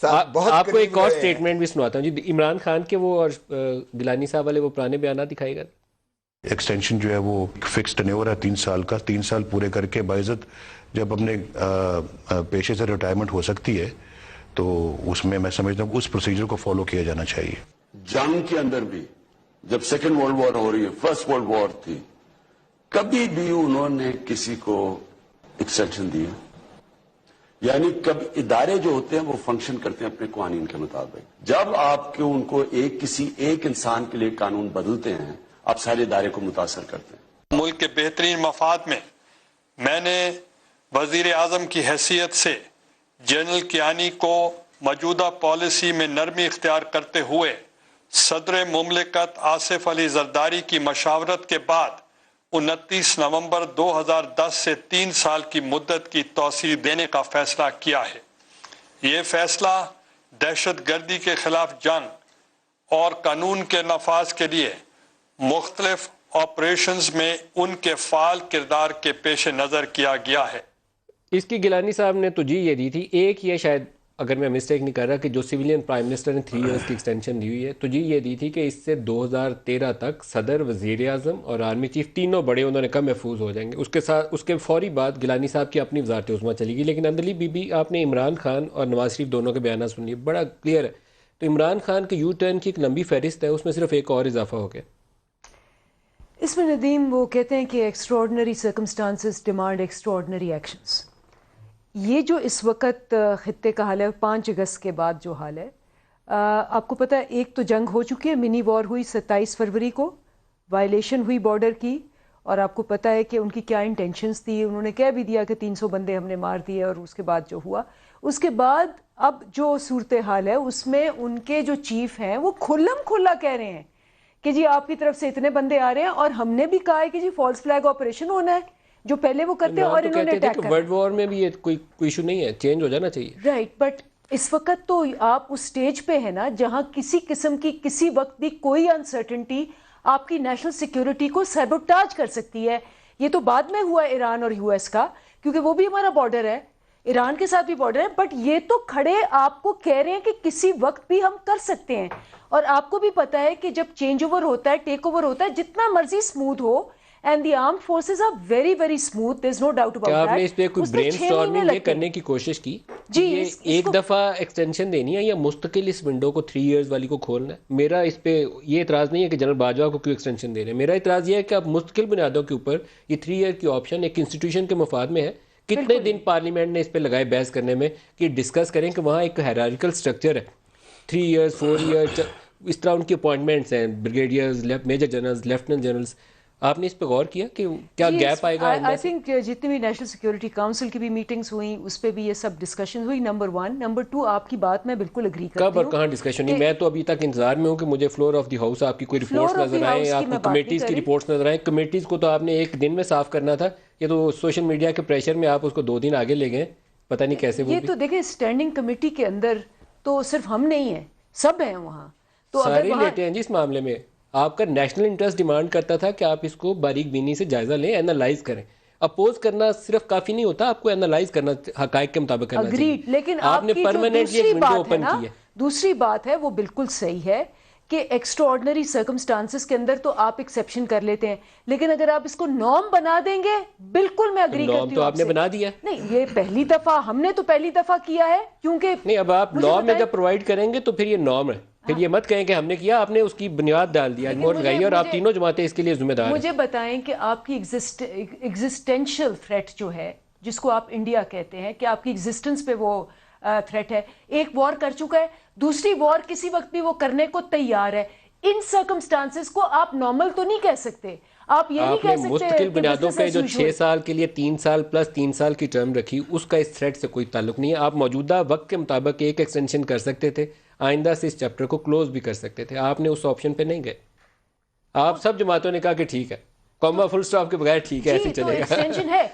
آپ کو ایک اور سٹیٹمنٹ بھی سناتا ہوں جی، عمران خان کے وہ اور گیلانی صاحب والے وہ پرانے بیانات دکھائے گا. ایکسٹینشن جو ہے وہ فکس ٹینیور ہے 3 سال کا، 3 سال پورے کر کے باعزت جب اپنے پیشے سے ریٹائرمنٹ ہو سکتی ہے تو اس میں میں سمجھتا ہوں اس پروسیجر کو فالو کیا جانا چاہیے. جنگ کے اندر بھی جب سیکنڈ ورلڈ وار ہو رہی ہے، فرسٹ ورلڈ وار تھی، کبھی بھی انہوں نے کسی کو ایکسٹینشن دی؟ یعنی کب ادارے جو ہوتے ہیں وہ فنکشن کرتے ہیں اپنے قوانین کے مطابق. جب آپ کے ان کو کسی ایک انسان کے لیے قانون بدلتے ہیں، آپ سارے ادارے کو متاثر کرتے ہیں. ملک کے بہترین مفاد میں میں نے وزیر اعظم کی حیثیت سے جنرل کیانی کو موجودہ پالیسی میں نرمی اختیار کرتے ہوئے صدر مملکت آصف علی زرداری کی مشاورت کے بعد 29 نومبر 2010 سے 3 سال کی مدت کی توسیع دینے کا فیصلہ کیا ہے. یہ فیصلہ دہشت گردی کے خلاف جنگ اور قانون کے نفاذ کے لیے مختلف آپریشنز میں ان کے فعال کردار کے پیش نظر کیا گیا ہے. اس کی گیلانی صاحب نے تو جی یہ دی تھی، ایک یہ شاید اگر میں مسٹیک نہیں کر رہا کہ جو سویلین پرائم منسٹر نے 3 ایئرز کی ایکسٹینشن دی ہوئی ہے، تو جی یہ دی تھی کہ اس سے 2013 تک صدر، وزیر اعظم اور آرمی چیف تینوں بڑے انہوں نے کم محفوظ ہو جائیں گے. اس کے ساتھ اس کے فوری بعد گیلانی صاحب کی اپنی وزارت عظمیٰ چلی گئی. لیکن اندلی بی بی آپ نے عمران خان اور نواز شریف دونوں کے بیانات سن لیے، بڑا کلیئر ہے. تو عمران خان کے یو ٹرن کی ایک لمبی فہرست ہے، اس میں صرف ایک اور اضافہ ہو گیا. اس میں ندیم وہ کہتے ہیں کہ extraordinary circumstances demand extraordinary actions. یہ جو اس وقت خطے کا حال ہے 5 اگست کے بعد جو حال ہے، آپ کو پتہ ہے ایک تو جنگ ہو چکی ہے، منی وار ہوئی 27 فروری کو، وائلیشن ہوئی بارڈر کی، اور آپ کو پتہ ہے کہ ان کی کیا انٹینشنز تھی. انہوں نے کہہ بھی دیا کہ 300 بندے ہم نے مار دیے، اور اس کے بعد جو ہوا، اس کے بعد اب جو صورتحال ہے اس میں ان کے جو چیف ہیں وہ کھلم کھلا کہہ رہے ہیں کہ جی آپ کی طرف سے اتنے بندے آ رہے ہیں، اور ہم نے بھی کہا ہے کہ جی فالس فلیگ آپریشن ہونا ہے جو پہلے وہ کرتے ہیں، اور انہوں نے اٹیک کرنا. ورلڈ وار میں بھی یہ کوئی ایشو نہیں ہے، چینج ہو جانا چاہیے. رائٹ، بٹ اس وقت تو آپ اس سٹیج پہ ہیں نا جہاں کسی قسم کی کسی وقت بھی کوئی انسرٹنٹی آپ کی نیشنل سیکیورٹی کو سیبوٹاج کر سکتی ہے. یہ تو بعد میں ہوا ایران اور یو ایس کا، کیونکہ وہ بھی ہمارا بارڈر ہے، ایران کے ساتھ بھی بارڈر ہے. بٹ یہ تو کھڑے آپ کو کہہ رہے ہیں کہ کسی وقت بھی ہم کر سکتے ہیں. اور آپ کو بھی پتا ہے کہ جب چینج اوور ہوتا ہے، ٹیک اوور ہوتا ہے، جتنا مرضی اسموتھ ہو، and the armed forces are very very smooth, there is no doubt about that. کیا آپ نے اس پہ کوئی برین اسٹارمنگ کرنے کی کوشش کی؟ جی ایک دفعہ ایکسٹینشن دینی ہے یا مستقل اس ونڈو کو 3 ایئرز والی کو کھولنا ہے؟ میرا اس پہ یہ اعتراض نہیں ہے کہ جنرل باجوہ کو کیوں ایکسٹینشن دے رہے ہیں. میرا اعتراض یہ ہے کہ آپ مستقل بنیادوں کے اوپر یہ 3 ایئر کی آپشن ایک انسٹیٹیوشن کے مفاد میں ہے. کتنے دن پارلیمنٹ نے اس پہ لگائے بحث کرنے میں کہ ڈسکس کریں کہ وہاں ایک ہیرارکل سٹرکچر ہے، 3 ایئرز 4 ایئرز، اس طرح ان کی اپوائنٹمنٹس ہیں، brigadiers, major generals, lieutenant generals. آپ نے اس پہ غور کیا کہ کیا گیپ آئے گا؟ آئی تھنک جتنی بھی نیشنل سیکیورٹی کاؤنسل کی بھی میٹنگز ہوئیں اس پہ بھی یہ سب ڈسکشن ہوئی. نمبر 1. نمبر 2، آپ کی بات میں بالکل اگری کرتی ہوں. کب اور کہاں ڈسکشن نہیں؟ میں تو ابھی تک انتظار میں ہوں کہ مجھے فلور آف دی ہاؤس آپ کی کوئی رپورٹس نظر آئیں، آپ کو کمیٹیز کی رپورٹس نظر آئیں. کمیٹیز کو تو آپ نے ایک دن میں صاف کرنا تھا، یہ تو سوشل میڈیا کے پریشر میں آپ اس کو 2 دن آگے لے گئے، پتہ نہیں کیسے. یہ تو دیکھیں اسٹینڈنگ کمیٹی کے اندر تو صرف ہم نہیں ہیں، سب ہیں وہاں، تو سارے لیتے ہیں جی اس معاملے میں. آپ کا نیشنل انٹرسٹ ڈیمانڈ کرتا تھا کہ آپ اس کو باریک بینی سے جائزہ لیں، اینالائز کریں. اپوز کرنا صرف کافی نہیں ہوتا، آپ کو اینالائز کرنا حقائق کے مطابق کرنا چاہیے. لیکن آپ نے پرماننٹلی ایک ونڈو اوپن کی ہے. دوسری بات ہے وہ بالکل صحیح ہے کہ ایکسٹرا آرڈنری سرکمسٹانسز کے اندر تو آپ ایکسیپشن کر لیتے ہیں، لیکن اگر آپ اس کو نارم بنا دیں گے، بالکل میں اگری کرتی ہوں. تو آپ نے بنا دیا نہیں، یہ پہلی دفعہ ہم نے تو پہلی دفعہ کیا ہے، کیونکہ نہیں اب آپ نارم میں جب پرووائڈ کریں گے تو پھر یہ نارم ہے. پھر یہ مت کہیں کہ ہم نے کیا، آپ نے اس کی بنیاد ڈال دیا، مور لگائی، اور آپ تینوں جماعتیں اس کے لیے ذمہ دار ہیں. مجھے بتائیں کہ آپ کی ایگزسٹینشیل تھریٹ جو ہے، جس کو آپ انڈیا کہتے ہیں، کہ آپ کی ایگزسٹنس پہ وہ تھریٹ ہے، ایک وار کر چکا ہے، دوسری وار کسی وقت بھی وہ کرنے کو تیار ہے. ان سرکمسٹانسز کو آپ نارمل تو نہیں کہہ سکتے. آپ یہ نہیں کہہ سکتے مستقل بنیادوں پہ جو 6 سال کے لیے 3 سال پلس 3 سال کی ٹرم رکھی، اس کا اس تھریٹ سے کوئی تعلق نہیں ہے. آپ موجودہ وقت کے مطابق ایک ایکسٹینشن کر سکتے تھے، آئندہ سے اس چیپٹر کو کلوز بھی کر سکتے تھے. آپ نے اس آپشن پہ نہیں گئے. آپ سب جماعتوں نے کہا کہ ٹھیک ہے، کوما فل سٹاپ کے بغیر ٹھیک ہے، ایسے چلے گا. ایکسٹینشن ہے،